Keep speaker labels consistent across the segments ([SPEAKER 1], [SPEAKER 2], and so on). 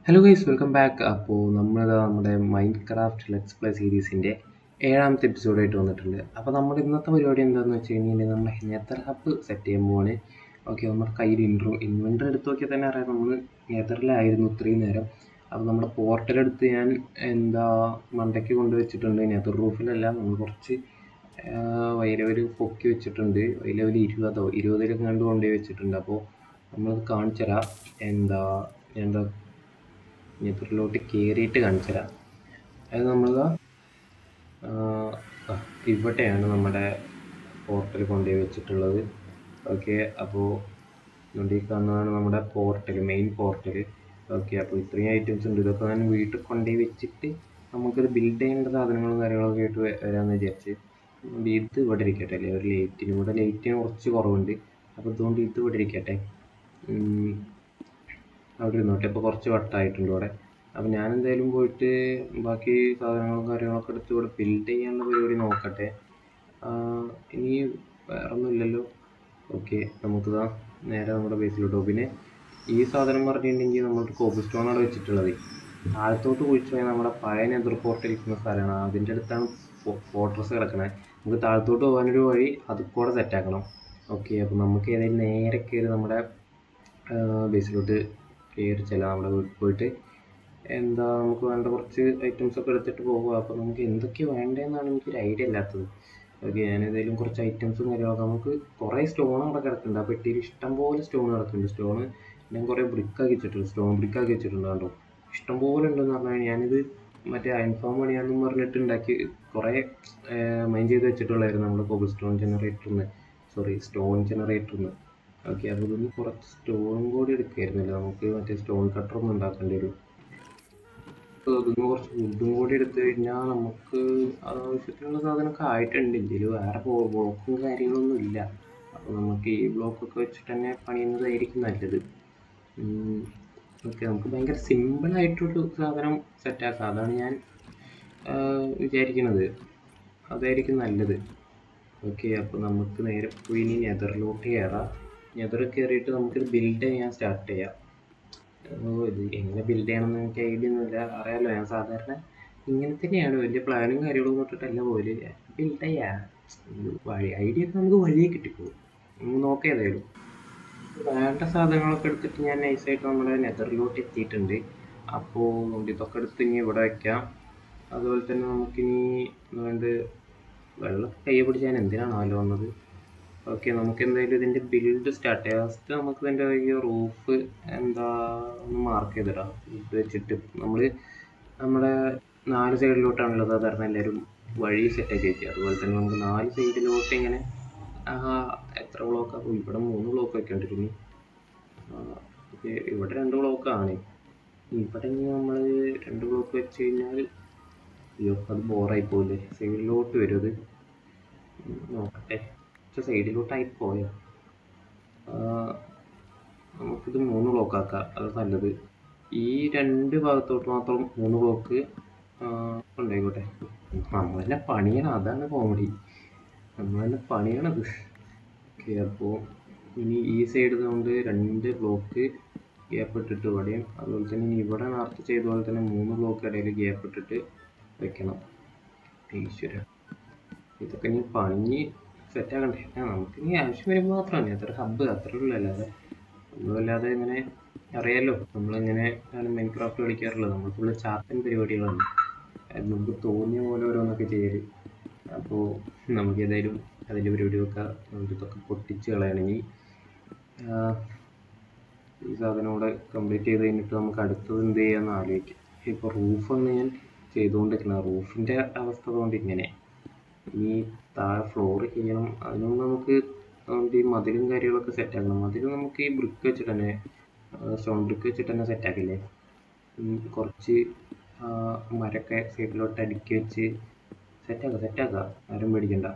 [SPEAKER 1] Hello guys, welcome back. അപ്പോൾ നമ്മൾ നമ്മുടെ മൈൻഡ് ക്രാഫ്റ്റ് ലെറ്റ്സ് പ്ലേ സീരീസിൻ്റെ ഏഴാമത്തെ എപ്പിസോഡായിട്ട് വന്നിട്ടുണ്ട്. അപ്പോൾ നമ്മുടെ ഇന്നത്തെ പരിപാടി എന്താണെന്ന് വെച്ച് കഴിഞ്ഞാൽ നമ്മൾ നെതർ ഹബ്ബ് സെറ്റ് ചെയ്യാൻ പോവാണ്. ഓക്കെ, നമ്മുടെ കയ്യിൽ ഇൻവെൻറ്റർ എടുത്ത് നോക്കിയാൽ തന്നെ അറിയാം നമ്മൾ നെതറിലായിരുന്നു ഇത്രയും നേരം. അപ്പോൾ നമ്മുടെ പോർട്ടൽ എടുത്ത് ഞാൻ മണ്ടയ്ക്ക് കൊണ്ടുവച്ചിട്ടുണ്ട്. നെതർ റൂഫിലല്ല, നമ്മൾ കുറച്ച് വൈ ലെവൽ പൊക്കി വെച്ചിട്ടുണ്ട്. വൈ ലെവൽ 20 കണ്ട് കൊണ്ടുപോയി വെച്ചിട്ടുണ്ട്. അപ്പോൾ നമ്മളത് കാണിച്ചു തരാം. എന്താ നെതറിലോട്ട് കയറിയിട്ട് കാണിച്ചു തരാം. അത് നമ്മൾ ഇവിടെയാണ് നമ്മുടെ പോർട്ടൽ കൊണ്ടുപോയി വെച്ചിട്ടുള്ളത്. ഓക്കെ, അപ്പോൾ ഈ കാണുന്നതാണ് നമ്മുടെ പോർട്ടൽ, മെയിൻ പോർട്ടൽ. ഓക്കെ, അപ്പോൾ ഇത്രയും ഐറ്റംസ് ഉണ്ട്. ഇതൊക്കെ ഞാൻ വീട്ടിൽ കൊണ്ടുപോയി വെച്ചിട്ട് നമുക്കിത് ബിൽഡ് ചെയ്യേണ്ട സാധനങ്ങളും കാര്യങ്ങളൊക്കെ ആയിട്ട് വരാമെന്ന് വിചാരിച്ച് ഇത് ഇവിടെ ഇരിക്കട്ടെ അല്ലേ. ഒരു ലൈറ്റിന് കുറച്ച് കുറവുണ്ട്. അപ്പോൾ ഇതുകൊണ്ട് ഇത് ഇവിടെ ഇരിക്കട്ടെ, അവിടെ ഇരുന്നോട്ടെ. ഇപ്പോൾ കുറച്ച് വട്ടമായിട്ടുണ്ട് ഇവിടെ. അപ്പോൾ ഞാൻ എന്തായാലും പോയിട്ട് ബാക്കി സാധനങ്ങളും കാര്യങ്ങളൊക്കെ എടുത്ത് ഇവിടെ ബിൽഡ് ചെയ്യാനുള്ള പരിപാടി നോക്കട്ടെ. ഇനി വേറൊന്നും ഇല്ലല്ലോ. ഓക്കെ, നമുക്കിതാ നേരെ നമ്മുടെ ബേസിലോട്ടോ. പിന്നെ ഈ സാധനം പറഞ്ഞിട്ടുണ്ടെങ്കിൽ നമ്മൾ കോബിൾ സ്റ്റോണാണ് വെച്ചിട്ടുള്ളത്. താഴത്തോട്ട് കുഴിച്ചു പോയാൽ നമ്മുടെ പഴയ നെതർ പോർട്ടിരിക്കുന്ന സ്ഥലമാണ്. അതിൻ്റെ അടുത്താണ് ഫോർട്രസ് കിടക്കണത്. നമുക്ക് താഴത്തോട്ട് പോകാനൊരു വഴി അത് കൂടെ സെറ്റാക്കണം. ഓക്കെ, അപ്പോൾ നമുക്ക് ഏതായാലും നേരെ കയറി നമ്മുടെ ബേസിലോട്ട് കയറി ചെല്ലാം. നമ്മുടെ വീട്ടിൽ പോയിട്ട് നമുക്ക് വേണ്ട കുറച്ച് ഐറ്റംസൊക്കെ എടുത്തിട്ട് പോകുക. അപ്പോൾ നമുക്ക് എന്തൊക്കെ വേണ്ടതെന്നാണ് എനിക്കൊരു ഐഡിയ ഇല്ലാത്തത്. ഓക്കെ, ഞാൻ ഏതായാലും കുറച്ച് ഐറ്റംസും കാര്യങ്ങളൊക്കെ, നമുക്ക് കുറേ സ്റ്റോൺ അവിടെ കിടക്കുന്നുണ്ട്. ആ പെട്ടിയിൽ ഇഷ്ടംപോലെ സ്റ്റോൺ കിടക്കുന്നുണ്ട്. സ്റ്റോണ് ഞാൻ കുറേ ബ്രിക്കാക്കി വെച്ചിട്ടുണ്ട്, സ്റ്റോൺ ബ്രിക്കാക്കി വെച്ചിട്ടുണ്ട്. കണ്ടോ, ഇഷ്ടംപോലെ ഉണ്ടെന്ന് പറഞ്ഞാൽ ഞാനിത് മറ്റേ അയൺഫോം പണിയാണെന്ന് പറഞ്ഞിട്ട് ഉണ്ടാക്കി കുറേ മൈൻഡ് ചെയ്ത് വെച്ചിട്ടുള്ളായിരുന്നു നമ്മുടെ കോബിൾ സ്റ്റോൺ ജനറേറ്ററിന്ന്. ഓക്കെ, അപ്പോൾ ഇതൊന്ന് കുറച്ച് സ്റ്റോൺ കൂടി എടുക്കായിരുന്നില്ല. നമുക്ക് മറ്റേ സ്റ്റോൺ കട്ടറൊന്നും ഉണ്ടാക്കേണ്ടി വരും. ഇതൊന്ന് കുറച്ച് വുഡും കൂടി എടുത്തു കഴിഞ്ഞാൽ നമുക്ക് ആവശ്യത്തിനുള്ള സാധനമൊക്കെ ആയിട്ടുണ്ട്. ഇതിൽ വേറെ ബ്ലോക്കും കാര്യങ്ങളൊന്നും ഇല്ല. അപ്പോൾ നമുക്ക് ഈ ബ്ലോക്കൊക്കെ വെച്ചിട്ട് തന്നെ പണിയുന്നതായിരിക്കും നല്ലത്. ഓക്കെ, നമുക്ക് ഭയങ്കര സിമ്പിളായിട്ടൊരു സാധനം സെറ്റാക്കാം. അതാണ് ഞാൻ വിചാരിക്കുന്നത്. അതായിരിക്കും നല്ലത്. ഓക്കെ, അപ്പോൾ നമുക്ക് നേരെ പോയി ഇനി നെതറിലോട്ട് കയറാം. നെതറിൽ കയറിയിട്ട് നമുക്കിത് ബിൽഡ് ചെയ്യാൻ സ്റ്റാർട്ട് ചെയ്യാം. ഇത് എങ്ങനെ ബിൽഡ് ചെയ്യണമെന്ന് എനിക്ക് ഐഡിയ ഒന്നുമില്ല. അറിയാമല്ലോ, ഞാൻ സാധാരണ ഇങ്ങനെ തന്നെയാണ്, വലിയ പ്ലാനും കാര്യങ്ങളൊന്നും ഇട്ടിട്ടല്ല പോലെ ബിൽഡ് ചെയ്യാം. ഐഡിയ ഒക്കെ നമുക്ക് വഴിയെ കിട്ടിപ്പോകും. നോക്കാം. ഏതായാലും വേണ്ട സാധനങ്ങളൊക്കെ എടുത്തിട്ട് ഞാൻ നൈസായിട്ട് നമ്മുടെ നെതറിലോട്ട് എത്തിയിട്ടുണ്ട്. അപ്പോൾ ഇതൊക്കെ എടുത്ത് ഇനി ഇവിടെ വയ്ക്കാം. അതുപോലെ തന്നെ നമുക്കിനി വേണ്ട വെള്ളം കൈ പിടിച്ച് ഞാൻ എന്തിനാണല്ലോ വന്നത്. ഓക്കെ, നമുക്ക് എന്തായാലും ഇതിൻ്റെ ബിൽഡ് സ്റ്റാർട്ട് ചെയ്യാം. ഫസ്റ്റ് നമുക്ക് ഇതിൻ്റെ ഈ റൂഫ് ഒന്ന് മാർക്ക് ചെയ്തിടാം. ഇത് വെച്ചിട്ട് നമ്മുടെ 4 സൈഡിലോട്ടാണുള്ളത്. അതായിരുന്നു എല്ലാവരും വഴി സെറ്റാക്കി വെക്കുക. അതുപോലെ തന്നെ നമുക്ക് 4 സൈഡിലോട്ട് ഇങ്ങനെ എത്ര ബ്ലോക്കാണ്? ഇവിടെ 3 ബ്ലോക്ക് വെക്കേണ്ടിരുന്നു. ഓക്കെ, ഇവിടെ 2 ബ്ലോക്കാണ്. ഇവിടെ നമ്മൾ 2 ബ്ലോക്ക് വെച്ച് കഴിഞ്ഞാൽ അത് ബോറായി പോകില്ലേ? സൈഡിലോട്ട് വരും അത്. നോക്കട്ടെ, സൈഡിലോട്ടായി പോയോ? നമുക്കിത് 3 ബ്ലോക്ക് ആക്കാം, അത് നല്ലത്. ഈ 2 ഭാഗത്തോട്ട് മാത്രം 3 ബ്ലോക്ക് ഉണ്ടായിക്കോട്ടെ. നമ്മൾ തന്നെ പണിയണം, അതാണ് കോമഡി. നമ്മൾ തന്നെ പണിയണത്. ഓക്കെ, അപ്പോൾ ഇനി ഈ സൈഡ് കൊണ്ട് 2 ബ്ലോക്ക് ഗ്യാപ്പ് ഇട്ടിട്ട് ഇവിടെയും, അതുപോലെ തന്നെ ഇനി ഇവിടെ നേരത്തെ ചെയ്ത പോലെ തന്നെ 3 ബ്ലോക്ക് ഇടയിൽ ഗ്യാപ്പ് ഇട്ടിട്ട് വെക്കണം. ഈശ്വര, ഇതൊക്കെ ഇനി പണിഞ്ഞ് സെറ്റാക്കണ്ടേ? നമുക്കിനി ആവശ്യം വരുമ്പോൾ മാത്രമാണ്. അത്ര ഹബ്ബ് അത്രേ ഉള്ളൂ. നമ്മളല്ലാതെ ഇങ്ങനെ അറിയാമല്ലോ, നമ്മളിങ്ങനെ ആണ് മൈൻക്രാഫ്റ്റ് കളിക്കാറുള്ളത്. നമ്മൾ ഫുള്ള് ചാത്തൻ പരിപാടികളാണ്. നമുക്ക് തോന്നിയ പോലെ ഓരോന്നൊക്കെ ചെയ്യൽ. അപ്പോൾ നമുക്ക് ഏതായാലും അതിൻ്റെ പരിപാടിയൊക്കെ ഇതൊക്കെ പൊട്ടിച്ച് കളയണമെങ്കിൽ ഈ സാധനം കൂടെ കംപ്ലീറ്റ് ചെയ്ത് കഴിഞ്ഞിട്ട് നമുക്ക് അടുത്തത് എന്ത് ചെയ്യാമെന്ന് ആലോചിക്കാം. ഇപ്പോൾ റൂഫാണ് ഞാൻ ചെയ്തുകൊണ്ടിരിക്കുന്നത്. റൂഫിൻ്റെ അവസ്ഥ കൊണ്ട് ഇങ്ങനെ ഇനി താഴെ ഫ്ലോർ ചെയ്യണം. അതിനും നമുക്ക് ഈ മതിലും കാര്യങ്ങളൊക്കെ സെറ്റാക്കണം. മതിൽ നമുക്ക് ഈ ബ്രിക്ക് വെച്ചിട്ട് തന്നെ, സ്റ്റോൺ ബ്രിക്ക് വെച്ചിട്ട് തന്നെ സെറ്റാക്കില്ലേ. കുറച്ച് മരമൊക്കെ സൈഡിലോട്ട് അടുക്കി വെച്ച് സെറ്റാക്കാം, ആരും പേടിക്കണ്ട.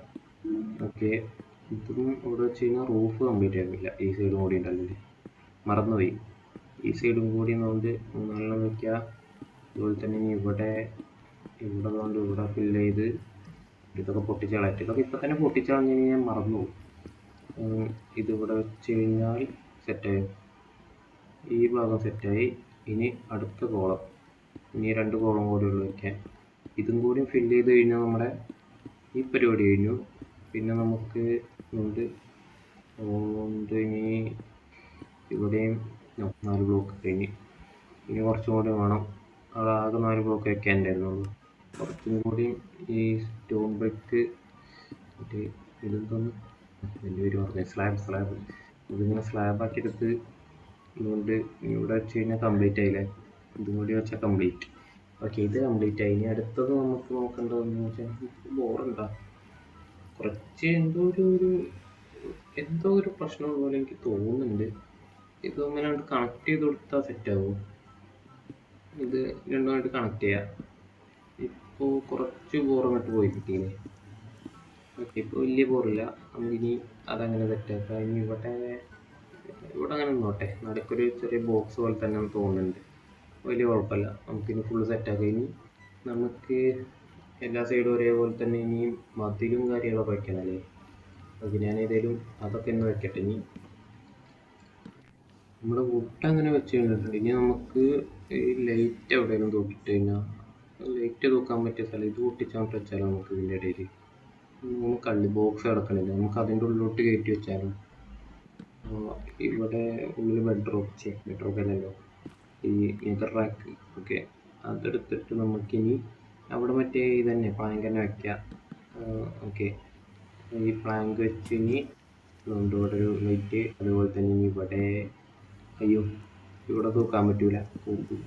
[SPEAKER 1] ഓക്കെ, ഇതും ഇവിടെ വെച്ച് കഴിഞ്ഞാൽ റൂഫ് കംപ്ലീറ്റ് ആക്കില്ല. ഈ സൈഡും കൂടി ഉണ്ടല്ലേ, മറന്നുപോയി. ഈ സൈഡും കൂടി കൊണ്ട് 3 വയ്ക്കുക. അതുപോലെ തന്നെ ഇനി ഇവിടെ കൊണ്ട് ഇവിടെ ഫില്ല് ചെയ്ത് ഇതൊക്കെ പൊട്ടിച്ച് കളയട്ടെ. ഇതൊക്കെ ഇപ്പം തന്നെ പൊട്ടിച്ച് കളഞ്ഞ് കഴിഞ്ഞാൽ മറന്നു പോകും. ഇതിവിടെ വെച്ച് കഴിഞ്ഞാൽ സെറ്റായി. ഈ ഭാഗം സെറ്റായി. ഇനി അടുത്ത കോളം, ഇനി 2 കോളം കൂടി ഉള്ളു വയ്ക്കാൻ. ഇതും കൂടി ഫില്ല് ചെയ്ത് കഴിഞ്ഞാൽ നമ്മുടെ ഈ പരിപാടി കഴിഞ്ഞു. പിന്നെ നമുക്ക് ഉണ്ട് ഇനി ഇവിടെയും 4 ബ്ലോക്ക് കഴിഞ്ഞ്. ഇനി കുറച്ചും കൂടി വേണം. അവിടെ ആകെ 4 ബ്ലോക്ക് വെക്കാനുണ്ടായിരുന്നുള്ളൂ. കുറച്ചും കൂടി ഈ സ്റ്റോൺ ബ്രിക്ക് മറ്റേ ഇതെന്തോന്ന് എൻ്റെ പേര് പറഞ്ഞ സ്ലാബ് ഇതിങ്ങനെ സ്ലാബാക്കി എടുത്ത് ഇതുകൊണ്ട് ഇവിടെ വെച്ച് കഴിഞ്ഞാൽ കംപ്ലീറ്റ് ആയില്ലേ. ഇതും കൂടി വെച്ചാൽ കംപ്ലീറ്റ്. ഓക്കെ, ഇത് കംപ്ലീറ്റ് ആയി. ഇനി അടുത്തത് നമുക്ക് നോക്കേണ്ടതെന്ന് വെച്ചാൽ ബോറുണ്ടാ കുറച്ച് എന്തോ ഒരു പ്രശ്നം പോലെ എനിക്ക് തോന്നുന്നുണ്ട്. ഇത് അങ്ങനെ കണക്ട് ചെയ്ത് കൊടുത്താൽ സെറ്റാവും. ഇത് രണ്ടുമായിട്ട് കണക്ട് ചെയ്യാം. ഇപ്പോൾ കുറച്ച് ബോറങ്ങോട്ട് പോയി കിട്ടിയില്ലേ. ഓക്കെ, ഇപ്പോൾ വലിയ ബോറില്ല. നമുക്കിനി അതങ്ങനെ സെറ്റാക്കാം. ഇനി ഇവിടെ അങ്ങനെ നോട്ടെ, നടുക്കൊരു ചെറിയ ബോക്സ് പോലെ തന്നെ തോന്നുന്നുണ്ട്. വലിയ കുഴപ്പമില്ല. നമുക്കിനി ഫുള്ള് സെറ്റാക്കാം. ഇനി നമുക്ക് എല്ലാ സൈഡും ഒരേപോലെ തന്നെ ഇനി മതിലും കാര്യങ്ങളൊക്കെ വയ്ക്കണമല്ലേ. ഓക്കെ, ഞാൻ ഏതെങ്കിലും അതൊക്കെ ഒന്ന് വെക്കട്ടെ. ഇനി നമ്മുടെ വുഡ് അങ്ങനെ വെച്ച് കഴിഞ്ഞിട്ടുണ്ട്. ഇനി നമുക്ക് ഈ ലൈറ്റ് എവിടെയെങ്കിലും തൂക്കിട്ട് കഴിഞ്ഞാൽ ലൈറ്റ് തൂക്കാൻ പറ്റിയ സ്ഥലം ഇത് പൊട്ടിച്ചാൽ വെച്ചാലോ നമുക്ക് ഇതിൻ്റെ ഇടയിൽ. നമുക്ക് കള്ളി ബോക്സ് കിടക്കണില്ല, നമുക്ക് അതിൻ്റെ ഉള്ളിലോട്ട് കയറ്റി വെച്ചാലും. ഇവിടെ ഉള്ളിൽ ബെഡ്റൂം അല്ലല്ലോ, ഈ നെതർ റാക്ക്. ഓക്കെ, അതെടുത്തിട്ട് നമുക്കിനി അവിടെ മറ്റേ ഇതന്നെ പ്ലാങ്ക് തന്നെ വയ്ക്കാം. ഓക്കെ, ഈ പ്ലാങ്ക് വെച്ച് ഇനി അതുകൊണ്ട് ഇവിടെ ഒരു ലൈറ്റ്, അതുപോലെ തന്നെ ഇനി ഇവിടെ അയ്യോ ഇവിടെ തൂക്കാൻ പറ്റൂല, തൂക്കും.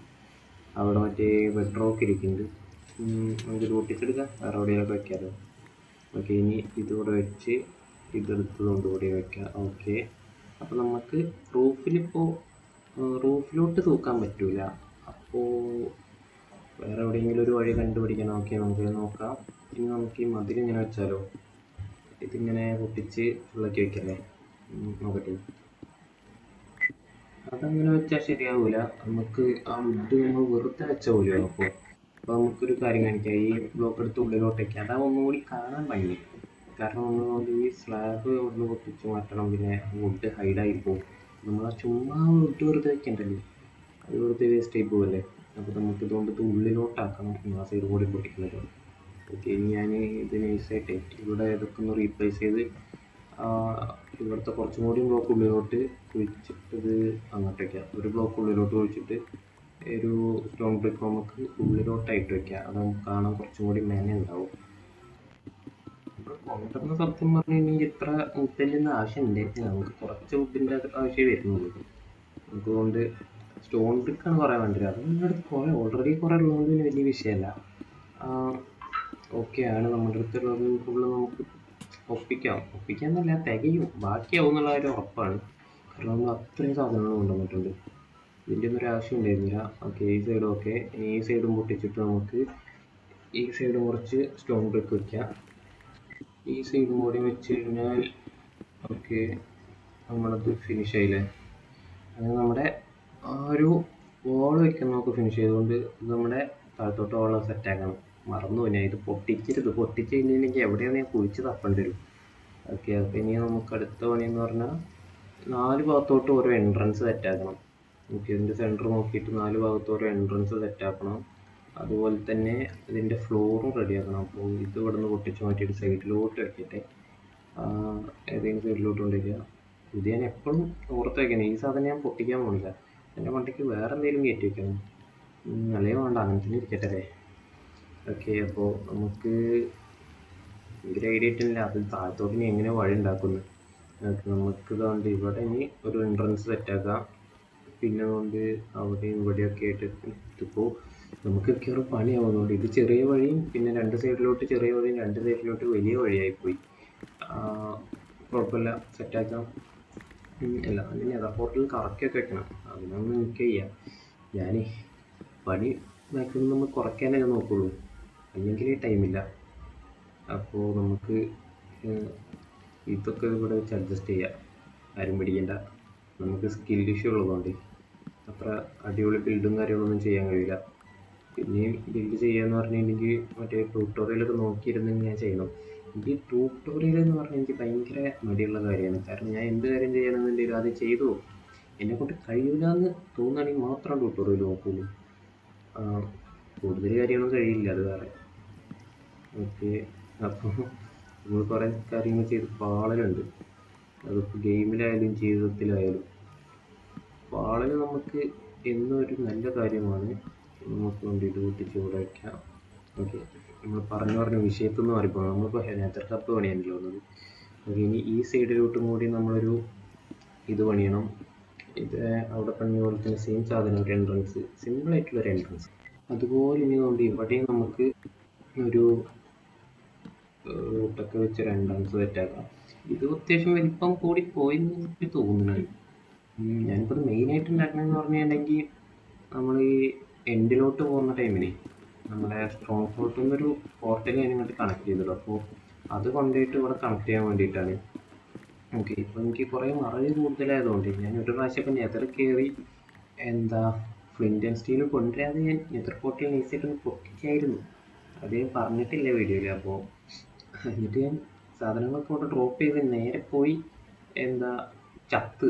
[SPEAKER 1] അവിടെ മറ്റേ ബെഡ്റോക്ക് ഇരിക്കുന്നുണ്ട്, നമുക്ക് ഇത് പൊട്ടിച്ചെടുക്കാം, വേറെ എവിടെയൊക്കെ വയ്ക്കാമല്ലോ. ഓക്കെ, ഇനി ഇതിവിടെ വെച്ച് ഇതെടുത്ത് കൊണ്ടുകൂടി വയ്ക്കാം. ഓക്കെ, അപ്പോൾ നമുക്ക് റൂഫിലോട്ട് തൂക്കാൻ പറ്റൂല. അപ്പോൾ വേറെ എവിടെയെങ്കിലും ഒരു വഴി കണ്ടുപിടിക്കണം. ഓക്കെ, നമുക്ക് നോക്കാം. ഇനി നമുക്ക് ഈ മതിലിങ്ങനെ വെച്ചാലോ, ഇതിങ്ങനെ പൊട്ടിച്ച് ഫുള്ളാക്കി വയ്ക്കല്ലേ. നോക്കട്ടെ, അതങ്ങനെ വെച്ചാൽ ശരിയാവില്ല. നമുക്ക് ആ വുഡ് നമ്മൾ വെറുതെ വെച്ച പോലെയാവും. അപ്പോൾ നമുക്കൊരു കാര്യം കാണിക്കാം, ഈ ബ്ലോക്ക് എടുത്ത് ഉള്ളിലോട്ട് വയ്ക്കാം. അതാ ഒന്നുകൂടി കാണാൻ ഭംഗി. കാരണം ഒന്നുകൊണ്ട് ഈ സ്ലാബ് ഒന്ന് പൊട്ടിച്ച് മാറ്റണം, പിന്നെ വുഡ് ഹൈഡായി പോകും. നമ്മൾ ആ ചുമ്മാ വുഡ് വെറുതെ വെക്കണ്ടല്ലോ, അത് വെറുതെ വേസ്റ്റ് ആയി പോകല്ലേ. അപ്പോൾ നമുക്ക് ഇതുകൊണ്ട് ഇത് ഉള്ളിലോട്ടാക്കണം. ആ സൈഡ് കൂടി പൊട്ടിക്കുന്നത്. ഓക്കെ, ഇനി ഞാൻ ഇത് നൈസായിട്ട് ഇവിടെ ഇതൊക്കെ ഒന്ന് റീപ്ലേസ് ചെയ്ത് ഇവിടുത്തെ കുറച്ചും കൂടി ബ്ലോക്ക് ഉള്ളിലോട്ട് കുഴിച്ചിട്ട് ഇത് അങ്ങോട്ട് വയ്ക്കാം. ഒരു ബ്ലോക്ക് ഉള്ളിലോട്ട് കുഴിച്ചിട്ട് ഒരു സ്റ്റോൺ ബ്രിക്ക് നമുക്ക് ഉള്ളിലോട്ടായിട്ട് വയ്ക്കാം. അത് നമുക്ക് കാണാൻ കുറച്ചും കൂടി മെന ഉണ്ടാവും. കൊണ്ടുവരുന്ന സത്യം പറഞ്ഞു കഴിഞ്ഞാൽ ഇത്ര വുഡിൻ്റെ ആവശ്യമുണ്ട്. നമുക്ക് കുറച്ച് വുഡിൻ്റെ ആവശ്യമേ വരുന്നുള്ളൂ. അതുകൊണ്ട് സ്റ്റോൺ ബ്രിക്കാണ് കുറേ വേണ്ടത്. അത് നമ്മുടെ അടുത്ത് കുറേ ഓൾറെഡി കുറേ ഉള്ളതുകൊണ്ട് പിന്നെ വലിയ വിഷയമല്ല. ഓക്കെയാണ്, നമ്മുടെ അടുത്തുള്ളത് ഫുള്ള് നമുക്ക് ഒപ്പിക്കാന്നല്ല തികയും, ബാക്കിയാവും എന്നുള്ള കാര്യം ഉറപ്പാണ്. കാരണം നമ്മൾ അത്രയും സാധനങ്ങൾ കൊണ്ടുവന്നിട്ടുണ്ട്. ഇതിൻ്റെ ഒന്നും ഒരു ആവശ്യം ഉണ്ടായിരുന്നില്ല. ഓക്കെ, ഈ സൈഡും ഓക്കെ. ഈ സൈഡും പൊട്ടിച്ചിട്ട് നമുക്ക് ഈ സൈഡും കുറച്ച് സ്റ്റോൺ ബ്രിക്ക് വയ്ക്കാം. ഈ സൈഡും കൂടി വെച്ച് കഴിഞ്ഞാൽ ഓക്കെ, നമ്മളത് ഫിനിഷ് ആയില്ലേ. അങ്ങനെ നമ്മുടെ ആ ഒരു വോൾ വയ്ക്കാൻ നമുക്ക് ഫിനിഷ് ചെയ്തുകൊണ്ട് നമ്മുടെ താഴത്തോട്ട് വോൾ സെറ്റാക്കണം. മറന്നു ഞാൻ ഇത് പൊട്ടിച്ച് കഴിഞ്ഞില്ലെങ്കിൽ എവിടെയാണ് ഞാൻ കുഴിച്ച് തപ്പേണ്ടി വരും. ഓക്കെ, അപ്പോൾ ഇനി നമുക്ക് അടുത്ത പണിയെന്ന് പറഞ്ഞാൽ 4 ഭാഗത്തോട്ട് ഓരോ എൻട്രൻസ് സെറ്റാക്കണം. ഓക്കെ, ഇതിൻ്റെ സെൻറ്റർ നോക്കിയിട്ട് 4 ഭാഗത്ത് ഓരോ എൻട്രൻസ് സെറ്റാക്കണം. അതുപോലെ തന്നെ ഇതിൻ്റെ ഫ്ലോറും റെഡിയാക്കണം. അപ്പോൾ ഇത് ഇവിടെ നിന്ന് പൊട്ടിച്ച് മാറ്റിയിട്ട് സൈഡിലോട്ട് വയ്ക്കട്ടെ. ഏതെങ്കിലും സൈഡിലോട്ട് കൊണ്ടുവരിക. ഇത് ഞാൻ എപ്പോഴും ഓർത്ത് വയ്ക്കണം, ഈ സാധനം ഞാൻ പൊട്ടിക്കാൻ പോണില്ല. എൻ്റെ മണ്ടയ്ക്ക് വേറെ എന്തെങ്കിലും കയറ്റി വയ്ക്കണം. അല്ലെങ്കിൽ വേണ്ട, അങ്ങനെ തന്നെ ഇരിക്കട്ടെ അല്ലേ. ഓക്കെ, അപ്പോൾ നമുക്ക് ഭയങ്കര ഐഡിയ ആയിട്ടില്ല അത് താഴത്തോട്ട് ഇനി എങ്ങനെ വഴി ഉണ്ടാക്കുന്നത്. നമുക്ക് ഇതുകൊണ്ട് ഇവിടെ ഇനി ഒരു എൻട്രൻസ് സെറ്റാക്കാം. പിന്നെ കൊണ്ട് അവിടെയും ഇവിടെയൊക്കെ ആയിട്ട് ഇതിപ്പോൾ നമുക്ക് കയറി പണിയാവുന്നതുകൊണ്ട് ഇത് ചെറിയ വഴിയും പിന്നെ 2 സൈഡിലോട്ട് ചെറിയ വഴിയും 2 സൈഡിലോട്ട് വലിയ വഴിയായിപ്പോയി. കുഴപ്പമില്ല, സെറ്റാക്കാം. അല്ല അങ്ങനെ അതാ പോർട്ടൽ കറക്കിയൊക്കെ വെക്കണം. അതിനൊന്നും എനിക്ക് ചെയ്യാം. ഞാൻ പണി മാക്സിമം നമ്മൾ കുറയ്ക്കാനേ നോക്കുള്ളൂ, അല്ലെങ്കിൽ ടൈമില്ല. അപ്പോൾ നമുക്ക് ഇതൊക്കെ ഇവിടെ വെച്ച് അഡ്ജസ്റ്റ് ചെയ്യാം. ആരും പിടിക്കണ്ട. നമുക്ക് സ്കിൽ ഇഷ്യൂ ഉള്ളതുകൊണ്ട് അത്ര അടിപൊളി ബിൽഡും കാര്യങ്ങളൊന്നും ചെയ്യാൻ കഴിയില്ല. പിന്നെയും ബിൽഡ് ചെയ്യാന്ന് പറഞ്ഞിട്ടുണ്ടെങ്കിൽ മറ്റേ ട്യൂട്ടോറിയലൊക്കെ നോക്കിയിരുന്നെങ്കിൽ ഞാൻ ചെയ്യണം. ഈ ട്യൂട്ടോറിയൽ എന്ന് പറഞ്ഞാൽ എനിക്ക് ഭയങ്കര മടിയുള്ള കാര്യമാണ്. കാരണം ഞാൻ എന്ത് കാര്യം ചെയ്യണമെന്നുണ്ടെങ്കിലും അത് ചെയ്തു പോകും. എന്നെക്കൊണ്ട് കഴിയില്ല എന്ന് തോന്നുകയാണെങ്കിൽ മാത്രം ട്യൂട്ടോറിയൽ നോക്കുള്ളൂ. കൂടുതൽ കാര്യങ്ങളൊന്നും കഴിയില്ല, അത് വേറെ. ഓക്കെ, അപ്പോൾ നമ്മൾ കുറേ കാര്യങ്ങൾ ചെയ്ത് പാളലുണ്ട്. അതിപ്പോൾ ഗെയിമിലായാലും ജീവിതത്തിലായാലും പാളൽ നമുക്ക് എന്നും ഒരു നല്ല കാര്യമാണ്. നമുക്ക് വേണ്ടിയിട്ട് കൂട്ടിച്ച് ഇവിടെ വയ്ക്കാം. ഓക്കെ, നമ്മൾ പറഞ്ഞ വിഷയത്തിൽ നിന്ന് മാറിപ്പോകണം. നമ്മളിപ്പോൾ നെതർ ഹബ് പണിയാണല്ലോ വന്നത്. ഓക്കെ, ഇനി ഈ സൈഡിലോട്ടും കൂടി നമ്മളൊരു ഇത് പണിയണം. ഇത് അവിടെ പണിയ പോലെ തന്നെ സെയിം സാധനം, ഒരു എൻട്രൻസ്, സിമ്പിളായിട്ടുള്ളൊരു എൻട്രൻസ്. അതുപോലെ ഇനി കൊണ്ട് ഇവിടെയും നമുക്ക് ഒരു റൂട്ടൊക്കെ വെച്ചൊരു എൻട്രൻസ് സെറ്റാക്കാം. ഇത് അത്യാവശ്യം വലിപ്പം കൂടി പോയെന്ന് എനിക്ക് തോന്നുന്നത്. ഞാനിപ്പോൾ ഇത് മെയിനായിട്ട് ഉണ്ടാക്കണമെന്ന് പറഞ്ഞിട്ടുണ്ടെങ്കിൽ നമ്മൾ ഈ എൻഡിലോട്ട് പോകുന്ന ടൈമിന് നമ്മുടെ സ്ട്രോങ് ഫോർട്ടിൽ നിന്നൊരു പോർട്ടൽ ഞാൻ ഇങ്ങോട്ട് കണക്ട് ചെയ്തിടും. അപ്പോൾ അത് കൊണ്ടുപോയിട്ട് ഇവിടെ കണക്ട് ചെയ്യാൻ വേണ്ടിയിട്ടാണ്. ഓക്കെ, ഇപ്പോൾ എനിക്ക് കുറേ മറവി കൂടുതലായതുകൊണ്ട് ഞാൻ ഒരു പ്രാവശ്യമൊക്കെ നെതർ കയറി ഫ്ലിന്റ് ആൻഡ് സ്റ്റീൽ കൊണ്ടുവരാതെ ഞാൻ നെതർ പോർട്ടൽ നൈസായിട്ടൊന്ന് പൊട്ടിച്ചായിരുന്നു. അത് ഞാൻ പറഞ്ഞിട്ടില്ല വീഡിയോയിൽ. അപ്പോൾ എന്നിട്ട് ഞാൻ സാധനങ്ങളൊക്കെ ഇവിടെ ഡ്രോപ്പ് ചെയ്ത് നേരെ പോയി ചത്ത്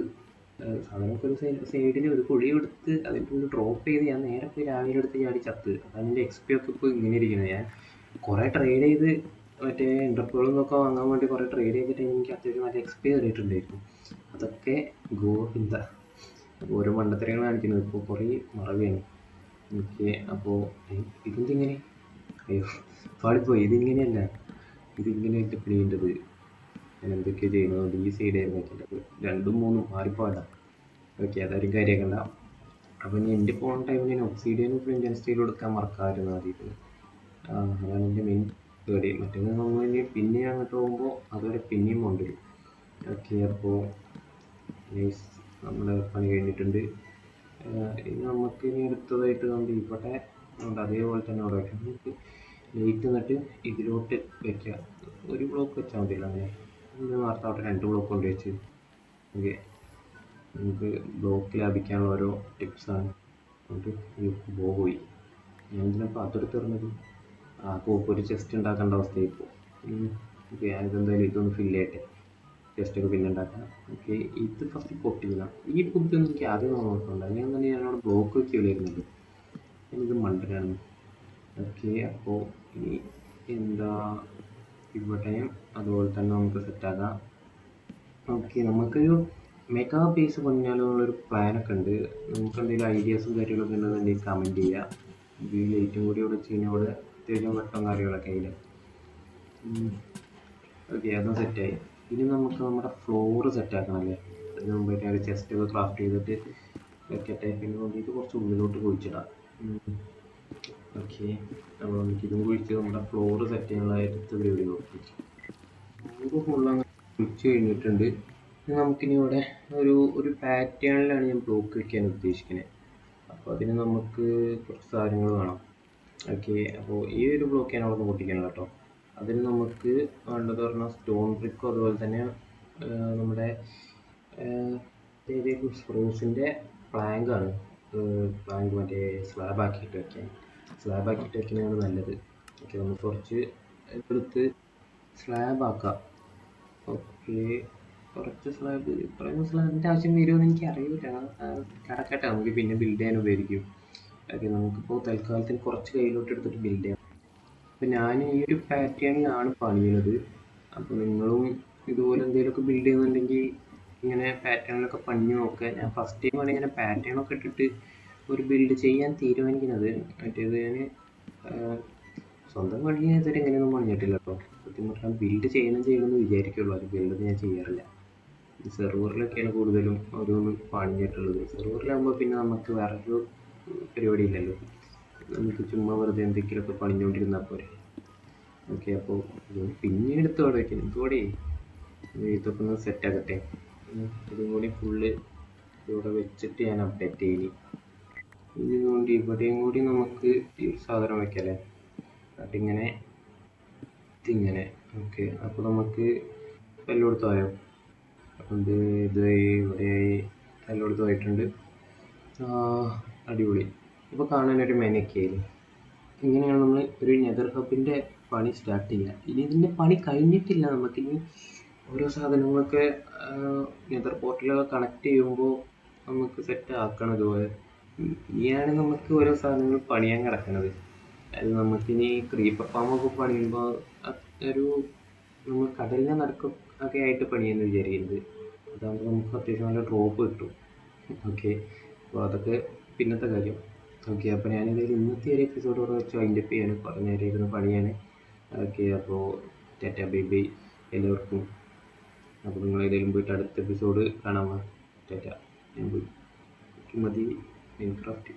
[SPEAKER 1] സാധനമൊക്കെ ഒരു സൈഡിൽ ഒരു കുഴി എടുത്ത് അതിൻ്റെ ഉള്ളിൽ ഡ്രോപ്പ് ചെയ്ത് ഞാൻ നേരെ പോയി രാവിലെ എടുത്ത് ചാടി ചത്ത്. അതാണ് എൻ്റെ എക്സ്പി ഒക്കെ ഇപ്പോൾ ഇങ്ങനെ ഇരിക്കുന്നത്. ഞാൻ കുറേ ട്രേഡ് ചെയ്ത് മറ്റേ എൻ്റർപ്രോളിൽ നിന്നൊക്കെ വാങ്ങാൻ വേണ്ടി കുറേ ട്രേഡ് ചെയ്തിട്ട് എനിക്ക് അത്യാവശ്യം നല്ല എക്സ്പി കയറിയിട്ടുണ്ടായിരുന്നു. അതൊക്കെ ഓരോ മണ്ടത്തരങ്ങൾ കാണിക്കുന്നത്. ഇപ്പോൾ കുറേ മറവിയാണ് എനിക്ക്. അപ്പോൾ ഇതെന്തിങ്ങനെ അയ്യോ പാടിപ്പോയി. ഇതിങ്ങനെയല്ല, ഇതിങ്ങനെയായിട്ട് ചെയ്യേണ്ടത്. ഞാൻ എന്തൊക്കെയാണ് ചെയ്യുന്നത്. ഈ സൈഡായിരുന്നു വെക്കേണ്ടത്. 2ഉം 3ഉം മാറിപ്പോയതാണ്. ഓക്കെ, അതാരും കാര്യമാക്കണ്ട. അപ്പോൾ ഇനി എൻ്റെ പോകുന്ന ടൈമിൽ ഞാൻ ഒബ്സീഡിയനും ഫ്ലിന്റ് ആൻഡ് സ്റ്റീലും എടുക്കാൻ മറക്കാമായിരുന്നു ആദ്യം. അതാണ് എൻ്റെ മെയിൻ പേടി. മറ്റേത് നമ്മൾ ഇനി പിന്നെ അങ്ങോട്ട് പോകുമ്പോൾ അതുവരെ പിന്നെയും കൊണ്ടുവരും. ഓക്കെ, അപ്പോൾ നമ്മുടെ പണി കഴിഞ്ഞിട്ടുണ്ട്. ഇനി നമുക്ക് ഇനി അടുത്തതായിട്ട് കൊണ്ട് ഇവിടെ അതേപോലെ തന്നെ അവിടെ വയ്ക്കാം. നമുക്ക് ലൈറ്റ് എന്നിട്ട് ഇതിലോട്ട് വയ്ക്കുക. ഒരു ബ്ലോക്ക് വെച്ചാൽ മതിയല്ലോ. അങ്ങനെ നേരത്തെ അവിടെ 2 ബ്ലോക്ക് കൊണ്ട് വെച്ച്. ഓക്കെ, നമുക്ക് ബ്ലോക്ക് ലാഭിക്കാനുള്ള ഓരോ ടിപ്സാണ്. എന്നിട്ട് പോയി ഞാൻ ഇതിനപ്പോൾ അതെടുത്ത് തരുന്നത് ഒരു ചെസ്റ്റ് ഉണ്ടാക്കേണ്ട അവസ്ഥയായിപ്പോൾ. ഓക്കെ, ഞാനിതെന്തായാലും ഇതൊന്ന് ഫില്ല് ചെയ്യട്ടെ. ചെസ്റ്റൊക്കെ പിന്നെ ഉണ്ടാക്കാം. ഓക്കെ, ഇത് ഫസ്റ്റ് പൊട്ടിക്കണം. ഈ ബുദ്ധിയൊന്നും എനിക്ക് ആദ്യം നോക്കുന്നുണ്ട്. അങ്ങനെ തന്നെ ഞാനവിടെ ബ്ലോക്ക് വയ്ക്കില്ലായിരുന്നല്ലോ. എനിത് മണ്ടനാണ്. ഓക്കെ, അപ്പോൾ ഇനി ഇവിടെയും അതുപോലെ തന്നെ നമുക്ക് സെറ്റാക്കാം. ഓക്കെ, നമുക്കൊരു മെഗാ ബേസ് പണിയാലുള്ളൊരു പ്ലാനൊക്കെ ഉണ്ട്. നമുക്ക് എന്തെങ്കിലും ഐഡിയാസും കാര്യങ്ങളൊക്കെ ഉണ്ടെന്നുണ്ടെങ്കിൽ കമൻറ്റ് ചെയ്യുക. ഈ ലൈറ്റും കൂടി ഇവിടെ വെച്ച് കഴിഞ്ഞാൽ ഇവിടെ അത്യാവശ്യം വെട്ടവും കാര്യങ്ങളൊക്കെ അതിൽ. ഓക്കെ, അതും സെറ്റായി. ഇനി നമുക്ക് നമ്മുടെ ഫ്ലോറ് സെറ്റാക്കണം അല്ലേ. അതിന് മുമ്പായിട്ട് ഒരു ചെസ്റ്റൊക്കെ ക്രാഫ്റ്റ് ചെയ്തിട്ട് വെക്കട്ടെ. പിന്നെ വേണ്ടിയിട്ട് കുറച്ച് ഉള്ളിലോട്ട് കുഴിച്ചിടാം. ഓക്കെ, അപ്പോൾ നമുക്ക് ഇതും കുഴിച്ച് നമ്മുടെ ഫ്ലോറ് സെറ്റ് ചെയ്യാനുള്ള അടുത്ത പരിപാടി നോക്കി. ഫ്ലോറ് ഫുള്ളങ്ങനെ കുഴിച്ച് കഴിഞ്ഞിട്ടുണ്ട്. നമുക്കിനി ഇവിടെ ഒരു പാറ്റേണിലാണ് ഞാൻ ബ്ലോക്ക് വയ്ക്കാൻ ഉദ്ദേശിക്കുന്നത്. അപ്പോൾ അതിന് നമുക്ക് കുറച്ച് സാധനങ്ങൾ വേണം. ഓക്കെ, അപ്പോൾ ഈ ഒരു ബ്ലോക്ക് ഞാൻ അവിടെ നിന്ന് പൊട്ടിക്കണം കേട്ടോ. അതിന് നമുക്ക് വേണ്ടത് പറഞ്ഞാൽ സ്റ്റോൺ ബ്രിക്കും അതുപോലെ തന്നെ നമ്മുടെ സ്പ്രൂസിൻ്റെ പ്ലാങ്കാണ്. പ്ലാങ്ക് മറ്റേ സ്ലാബാക്കിയിട്ട് വയ്ക്കാനാണ് നല്ലത്. ഓക്കെ, നമുക്ക് കുറച്ച് എടുത്ത് സ്ലാബാക്കാം. ഓക്കെ, കുറച്ച് സ്ലാബ്, ഇത്രയും സ്ലാബിൻ്റെ ആവശ്യം വരുമെന്ന് എനിക്ക് അറിയില്ല. കിടക്കട്ടെ, നമുക്ക് പിന്നെ ബിൽഡ് ചെയ്യാൻ ഉപകരിക്കും. ഓക്കെ, നമുക്കിപ്പോൾ തൽക്കാലത്തിന് കുറച്ച് കയ്യിലോട്ട് എടുത്തിട്ട് ബിൽഡ് ചെയ്യാം. അപ്പോൾ ഞാൻ ഈ ഒരു പാറ്റേണിലാണ് പണിയുന്നത്. അപ്പോൾ നിങ്ങളും ഇതുപോലെ എന്തെങ്കിലുമൊക്കെ ബിൽഡ് ചെയ്യുന്നുണ്ടെങ്കിൽ ഇങ്ങനെ പാറ്റേണിലൊക്കെ പണിഞ്ഞ് നോക്കുക. ഞാൻ ഫസ്റ്റ് ടൈമാണ് ഇങ്ങനെ പാറ്റേണൊക്കെ ഇട്ടിട്ട് ഒരു ബിൽഡ് ചെയ്യാൻ തീരുമാനിക്കുന്നത്. മറ്റേത് ഞാൻ സ്വന്തം പണി ഇതുവരെ എങ്ങനെയൊന്നും പണിഞ്ഞിട്ടില്ല കേട്ടോ. സത്യം പറഞ്ഞാൽ ബിൽഡ് ചെയ്യണമെന്ന് വിചാരിക്കുള്ളൂ. അത് ബിൽഡ് ഞാൻ ചെയ്യാറില്ല. സെർവറിലൊക്കെയാണ് കൂടുതലും ഓരോന്ന് പണിഞ്ഞിട്ടുള്ളത്. സെർവറിലാകുമ്പോൾ പിന്നെ നമുക്ക് വേറൊരു പരിപാടി ഇല്ലല്ലോ. നമുക്ക് ചുമ്മാ വെറുതെ എന്തെങ്കിലുമൊക്കെ പണിഞ്ഞുകൊണ്ടിരുന്നാൽ പോരെ. ഓക്കെ, അപ്പോൾ പിന്നെ എടുത്തോടെ വയ്ക്കണം. ഇതോടെ ഇതൊക്കെ ഒന്ന് സെറ്റാക്കട്ടെ. ഇതും കൂടി ഫുള്ള് ഇവിടെ വെച്ചിട്ട് ഞാൻ അപ്ഡേറ്റ് ചെയ്യും. ഇതുകൊണ്ട് ഇവിടെയും കൂടി നമുക്ക് ഈ സാധനം വയ്ക്കല്ലേ. അതിങ്ങനെ ഇതിങ്ങനെ. ഓക്കെ, അപ്പോൾ നമുക്ക് എല്ലായിടത്തും ആയോ. അതുകൊണ്ട് ഇത് ഇവിടെ എല്ലായിടത്തും ആയിട്ടുണ്ട്. അടിപൊളി. ഇപ്പോൾ കാണാനൊരു മെനയൊക്കെയായിരുന്നു. ഇങ്ങനെയാണ് നമ്മൾ ഒരു നെതർ ഹബിൻ്റെ പണി സ്റ്റാർട്ട് ചെയ്യുക. ഇനി ഇതിൻ്റെ പണി കഴിഞ്ഞിട്ടില്ല. നമുക്കിനി ഓരോ സാധനങ്ങളൊക്കെ നെതർ പോർട്ടലൊക്കെ കണക്ട് ചെയ്യുമ്പോൾ നമുക്ക് സെറ്റ് ആക്കണം ഇതുപോലെ. ഇനിയാണ് നമുക്ക് ഓരോ സാധനങ്ങൾ പണിയാൻ കിടക്കുന്നത്. അത് നമുക്കിനി ക്രീപ്പർ ഫാമൊക്കെ പണിയുമ്പോൾ ഒരു നമ്മൾ കടലിൻ്റെ നടുക്ക് ഒക്കെ ആയിട്ട് പണിയാന്ന് വിചാരിക്കരുത്. അതാകുമ്പോൾ നമുക്ക് അത്യാവശ്യം നല്ല ഡ്രോപ്പ് കിട്ടും. ഓക്കെ, അപ്പോൾ അതൊക്കെ പിന്നത്തെ കാര്യം. ഓക്കെ, അപ്പോൾ ഞാനിതിൽ ഇന്നത്തെ ഒരു എപ്പിസോഡോടെ വെച്ച് വൈൻഡപ്പ് ചെയ്യാണ്. കുറേ നേരം ഇരുന്ന് പണിയാണ്. ഓക്കെ, അപ്പോൾ ടാറ്റ ബൈ ബൈ എല്ലാവർക്കും. അപ്പോൾ നിങ്ങൾ ഏതെങ്കിലും പോയിട്ട് അടുത്ത എപ്പിസോഡ് കാണാൻ ടാറ്റ. ഞാൻ പോയി മതി മൈൻക്രാഫ്റ്റ്.